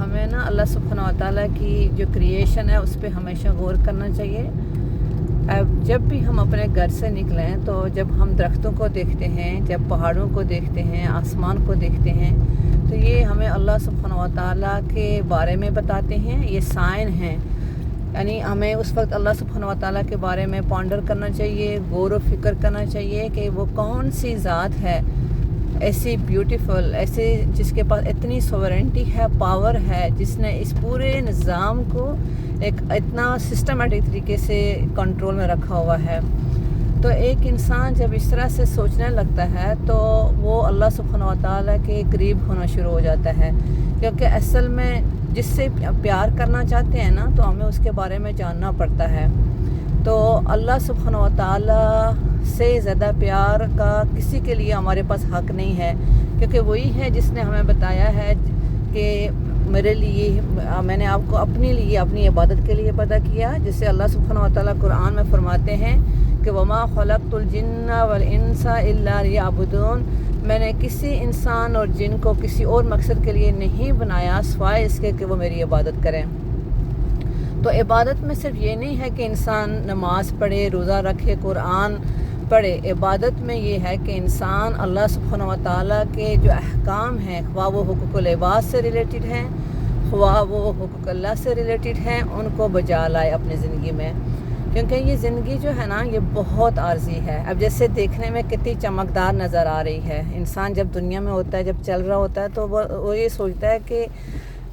ہمیں نا اللہ سبحانہ و تعالیٰ کی جو کریشن ہے اس پہ ہمیشہ غور کرنا چاہیے۔ اب جب بھی ہم اپنے گھر سے نکلیں تو جب ہم درختوں کو دیکھتے ہیں، جب پہاڑوں کو دیکھتے ہیں، آسمان کو دیکھتے ہیں، تو یہ ہمیں اللہ سبحانہ و تعالیٰ کے بارے میں بتاتے ہیں، یہ سائن ہیں۔ یعنی ہمیں اس وقت اللہ سبحانہ و تعالیٰ کے بارے میں پانڈر کرنا چاہیے، غور و فکر کرنا چاہیے کہ وہ کون سی ذات ہے ایسی بیوٹیفل، ایسے جس کے پاس اتنی سوورنٹی ہے، پاور ہے، جس نے اس پورے نظام کو ایک اتنا سسٹمیٹک طریقے سے کنٹرول میں رکھا ہوا ہے۔ تو ایک انسان جب اس طرح سے سوچنے لگتا ہے تو وہ اللہ سبحانہ و تعالیٰ کے قریب ہونا شروع ہو جاتا ہے، کیونکہ اصل میں جس سے پیار کرنا چاہتے ہیں نا تو ہمیں اس کے بارے میں جاننا پڑتا ہے۔ تو اللہ سبحانہ و تعالیٰ سے زیادہ پیار کا کسی کے لیے ہمارے پاس حق نہیں ہے، کیونکہ وہی ہے جس نے ہمیں بتایا ہے کہ میرے لیے، میں نے آپ کو اپنے لیے، اپنی عبادت کے لیے پیدا کیا، جسے اللہ سبحانہ و تعالیٰ قرآن میں فرماتے ہیں کہ وَمَا خَلَقْتُ الْجِنَّ وَالْإِنسَ إِلَّا لِيَعْبُدُونَ، میں نے کسی انسان اور جن کو کسی اور مقصد کے لیے نہیں بنایا سوائے اس کے کہ وہ میری عبادت کریں۔ تو عبادت میں صرف یہ نہیں ہے کہ انسان نماز پڑھے، روزہ رکھے، قرآن پڑھے۔ عبادت میں یہ ہے کہ انسان اللہ سبحانہ و تعالیٰ کے جو احکام ہیں، خواہ وہ حقوق العباد سے ریلیٹڈ ہیں، خواہ وہ حقوق اللہ سے ریلیٹڈ ہیں، ان کو بجا لائے اپنی زندگی میں، کیونکہ یہ زندگی جو ہے نا یہ بہت عارضی ہے۔ اب جیسے دیکھنے میں کتنی چمکدار نظر آ رہی ہے، انسان جب دنیا میں ہوتا ہے، جب چل رہا ہوتا ہے تو وہ یہ سوچتا ہے کہ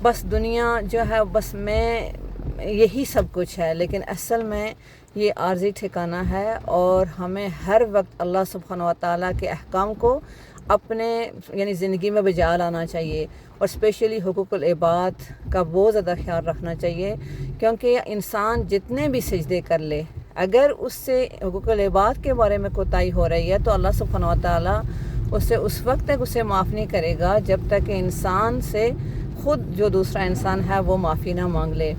بس دنیا جو ہے، بس میں یہی سب کچھ ہے، لیکن اصل میں یہ عارضی ٹھکانہ ہے، اور ہمیں ہر وقت اللہ سبحانہ و تعالیٰ کے احکام کو اپنے یعنی زندگی میں بجا لانا چاہیے، اور اسپیشلی حقوق العباد کا بہت زیادہ خیال رکھنا چاہیے، کیونکہ انسان جتنے بھی سجدے کر لے، اگر اس سے حقوق العباد کے بارے میں کوتاہی ہو رہی ہے تو اللہ سبحانہ و تعالیٰ اسے اس وقت تک اسے معاف نہیں کرے گا جب تک کہ انسان سے خود جو دوسرا انسان ہے وہ معافی نہ مانگ لے۔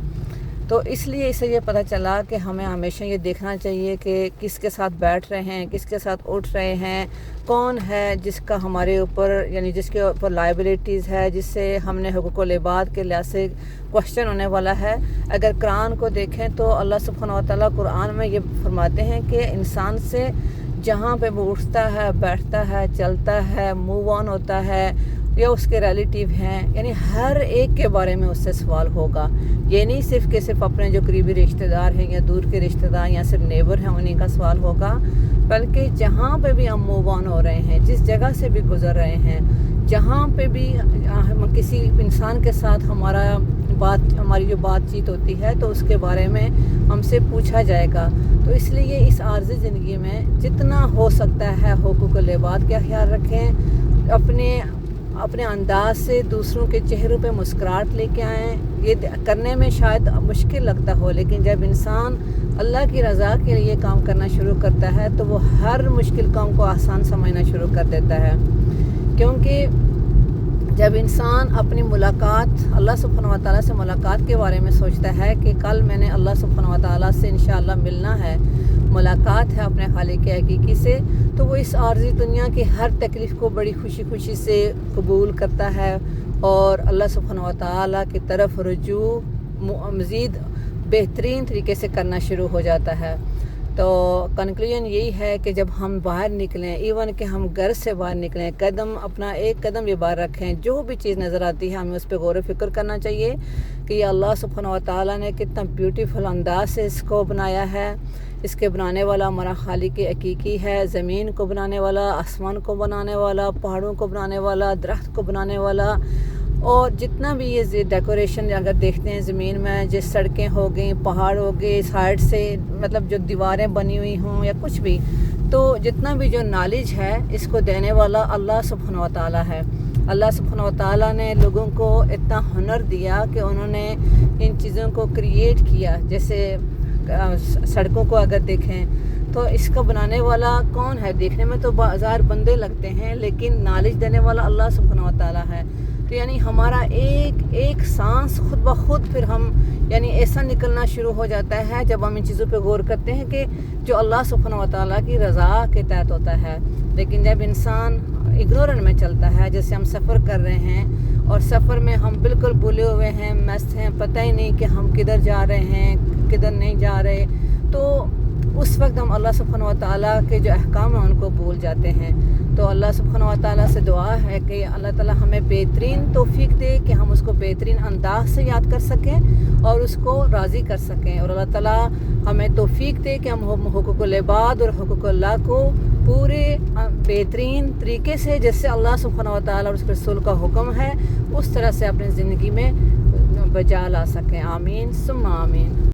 تو اس لیے اسے یہ پتہ چلا کہ ہمیں ہمیشہ یہ دیکھنا چاہیے کہ کس کے ساتھ بیٹھ رہے ہیں، کس کے ساتھ اٹھ رہے ہیں، کون ہے جس کا ہمارے اوپر یعنی جس کے اوپر لائبلٹیز ہے، جس سے ہم نے حقوق العباد کے لحاظ سے کوشچن ہونے والا ہے۔ اگر قرآن کو دیکھیں تو اللہ سبحانہ و تعالیٰ قرآن میں یہ فرماتے ہیں کہ انسان سے جہاں پہ وہ اٹھتا ہے، بیٹھتا ہے، چلتا ہے، موو آن ہوتا ہے، یا اس کے ریلیٹیو ہیں، یعنی ہر ایک کے بارے میں اس سے سوال ہوگا۔ یہ نہیں صرف کہ صرف اپنے جو قریبی رشتہ دار ہیں یا دور کے رشتہ دار یا صرف نیبر ہیں انہیں کا سوال ہوگا، بلکہ جہاں پہ بھی ہم موو آن ہو رہے ہیں، جس جگہ سے بھی گزر رہے ہیں، جہاں پہ بھی کسی انسان کے ساتھ ہماری جو بات چیت ہوتی ہے تو اس کے بارے میں ہم سے پوچھا جائے گا۔ تو اس لیے اس عارضی زندگی میں جتنا ہو سکتا ہے حقوق العباد کا خیال رکھیں، اپنے انداز سے دوسروں کے چہروں پہ مسکراہٹ لے کے آئیں۔ یہ کرنے میں شاید مشکل لگتا ہو، لیکن جب انسان اللہ کی رضا کے لیے کام کرنا شروع کرتا ہے تو وہ ہر مشکل کام کو آسان سمجھنا شروع کر دیتا ہے، کیونکہ جب انسان اپنی ملاقات اللہ سبحانہ و تعالیٰ سے ملاقات کے بارے میں سوچتا ہے کہ کل میں نے اللہ سبحانہ و تعالیٰ سے انشاءاللہ ملنا ہے، ملاقات ہے اپنے خالق حقیقی سے، تو وہ اس عارضی دنیا کی ہر تکلیف کو بڑی خوشی خوشی سے قبول کرتا ہے، اور اللہ سبحانہ و تعالیٰ کی طرف رجوع مزید بہترین طریقے سے کرنا شروع ہو جاتا ہے۔ تو کنکلوژن یہی ہے کہ جب ہم باہر نکلیں، ایون کہ ہم گھر سے باہر نکلیں، اپنا ایک قدم یہ باہر رکھیں، جو بھی چیز نظر آتی ہے ہمیں اس پہ غور و فکر کرنا چاہیے کہ یہ اللہ سبحانہ و تعالیٰ نے کتنا بیوٹیفل انداز سے اس کو بنایا ہے۔ اس کے بنانے والا ہمارا خالق حقیقی ہے، زمین کو بنانے والا، آسمان کو بنانے والا، پہاڑوں کو بنانے والا، درخت کو بنانے والا، اور جتنا بھی یہ ڈیکوریشن اگر دیکھتے ہیں زمین میں، جس سڑکیں ہو گئیں، پہاڑ ہو گئے، سائڈ سے مطلب جو دیواریں بنی ہوئی ہوں یا کچھ بھی، تو جتنا بھی جو نالج ہے اس کو دینے والا اللہ سبحانہ و تعالیٰ ہے۔ اللہ سبحانہ و تعالیٰ نے لوگوں کو اتنا ہنر دیا کہ انہوں نے ان چیزوں کو کریٹ کیا، جیسے سڑکوں کو اگر دیکھیں تو اس کا بنانے والا کون ہے؟ دیکھنے میں تو بازار بندے لگتے ہیں، لیکن نالج دینے والا اللہ سبحانہ و تعالیٰ ہے۔ تو یعنی ہمارا ایک سانس خود بخود پھر ہم یعنی ایسا نکلنا شروع ہو جاتا ہے جب ہم ان چیزوں پہ غور کرتے ہیں کہ جو اللہ سبحانہ و تعالیٰ کی رضا کے تحت ہوتا ہے۔ لیکن جب انسان اگنورنٹ میں چلتا ہے، جیسے ہم سفر کر رہے ہیں اور سفر میں ہم بالکل بھولے ہوئے ہیں، مست ہیں، پتہ ہی نہیں کہ ہم کدھر جا رہے ہیں کدھر نہیں جا رہے، تو اس وقت ہم اللہ سبحانہ و تعالیٰ کے جو احکام ہیں ان کو بھول جاتے ہیں۔ تو اللہ سبحانہ و تعالیٰ سے دعا ہے کہ اللہ تعالیٰ ہمیں بہترین توفیق دے کہ ہم اس کو بہترین انداز سے یاد کر سکیں اور اس کو راضی کر سکیں، اور اللہ تعالیٰ ہمیں توفیق دے کہ ہم حقوق العباد اور حقوق اللہ کو پورے بہترین طریقے سے، جس سے اللہ سبحانہ و تعالیٰ اور اس کے رسول کا حکم ہے، اس طرح سے اپنی زندگی میں بجا لا سکیں۔ آمین ثم آمین۔